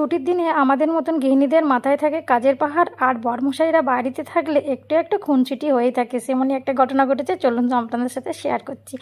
ছুটির দিনে আমাদের মতন গৃহিণীদের মাথায় থাকে কাজের পাহাড়, আর বরমশাইরা বাড়িতে থাকলে একটু একটু খুনসুটি হয়েই থাকে। সেমনই একটা ঘটনা ঘটেছে, চলুন তো আপনাদের সাথে শেয়ার করছি।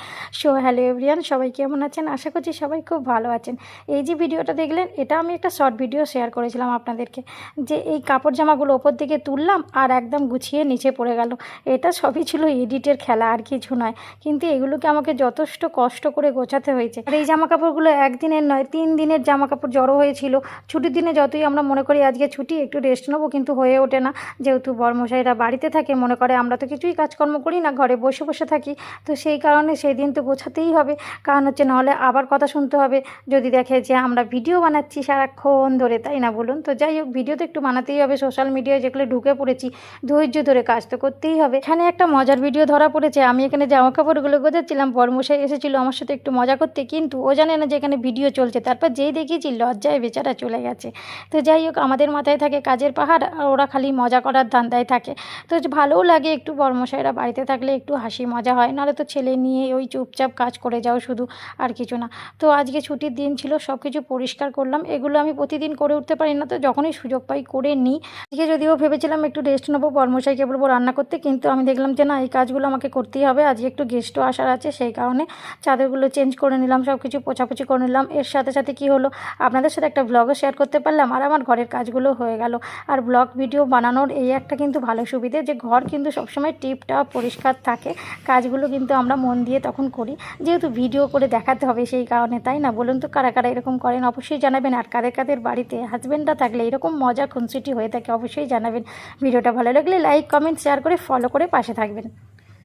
হ্যালো এভরিওয়ান, সবাই কেমন আছেন? আশা করছি সবাই খুব ভালো আছেন। এই যে ভিডিওটা দেখলেন, এটা আমি একটা শর্ট ভিডিও শেয়ার করেছিলাম আপনাদেরকে, যে এই কাপড় জামাগুলো ওপর দিকে তুললাম আর একদম গুছিয়ে নিচে পড়ে গেল। এটা সবই ছিল এডিটের খেলা, আর কিছু নয়। কিন্তু এগুলোকে আমাকে যথেষ্ট কষ্ট করে গোছাতে হয়েছে। আর এই জামা কাপড়গুলো একদিনের নয়, 3 দিনের জামা কাপড় জড়ো হয়েছিল। ছুটির দিনে যতই আমরা মনে করি আজকে ছুটি, একটু রেস্ট নেবো, কিন্তু হয়ে ওঠে না। যেহেতু বরমশাইরা বাড়িতে থাকে, মনে করে আমরা তো কিছুই কাজকর্ম করি না, ঘরে বসে বসে থাকি, তো সেই কারণে সেই দিন তো গোছাতেই হবে। কারণ হচ্ছে নাহলে আবার কথা শুনতে হবে যদি দেখে যে আমরা ভিডিও বানাচ্ছি সারাক্ষণ ধরে, তাই না বলুন? তো যাই হোক, ভিডিও তো একটু বানাতেই হবে। সোশ্যাল মিডিয়ায় যেগুলো ঢুকে পড়েছি, ধৈর্য ধরে কাজ তো করতেই হবে। এখানে একটা মজার ভিডিও ধরা পড়েছে। আমি এখানে জামা কাপড়গুলো গোছাচ্ছিলাম, বরমশাই এসেছিল আমার সাথে একটু মজা করতে, কিন্তু ও জানে না যে এখানে ভিডিও চলছে। তারপর যেই দেখিয়েছি, লজ্জায় বেচারা চলে গেছে। তো যাই হোক, আমাদের মাথায় থাকে কাজের পাহাড়, আর ওরা খালি মজা করার ধান্দায় থাকে। তো ভালোও লাগে একটু বরমশাইরা বাড়িতে থাকলে, একটু হাসি মজা হয়। নাহলে তো ছেলে নিয়ে ওই চুপচাপ কাজ করে যাও শুধু, আর কিছু না। তো আজকে ছুটির দিন ছিল, সব কিছু পরিষ্কার করলাম। এগুলো আমি প্রতিদিন করে উঠতে পারি না, তো যখনই সুযোগ পাই করে নিই। আজকে যদিও ভেবেছিলাম একটু রেস্ট নেবো, বরমশাইকে বলবো রান্না করতে, কিন্তু আমি দেখলাম যে না, এই কাজগুলো আমাকে করতেই হবে। আজকে একটু গেস্টও আসার আছে, সেই কারণে চাদরগুলো চেঞ্জ করে নিলাম, সব কিছু পোছাপুছি করে নিলাম। এর সাথে সাথে কি হলো, আপনাদের সাথে একটা ব্লগও শেয়ার করতে পারলাম, আর আমার ঘরের কাজগুলো হয়ে গেল। আর ব্লগ ভিডিও বানানোর এই একটা কিন্তু ভালো সুবিধে, যে ঘর কিন্তু সবসময় টিপটাপ পরিষ্কার থাকে। কাজগুলো কিন্তু আমরা মন দিয়ে তখন করি, যেহেতু ভিডিও করে দেখাতে হবে, সেই কারণে, তাই না বলুন? তো কারা কারা এরকম করেন অবশ্যই জানাবেন। আর কাদের কাদের বাড়িতে হাজব্যান্ডরা থাকলে এরকম মজা খুনসুটি হয়ে থাকে অবশ্যই জানাবেন। ভিডিওটা ভালো লাগলে লাইক, কমেন্ট, শেয়ার করে ফলো করে পাশে থাকবেন।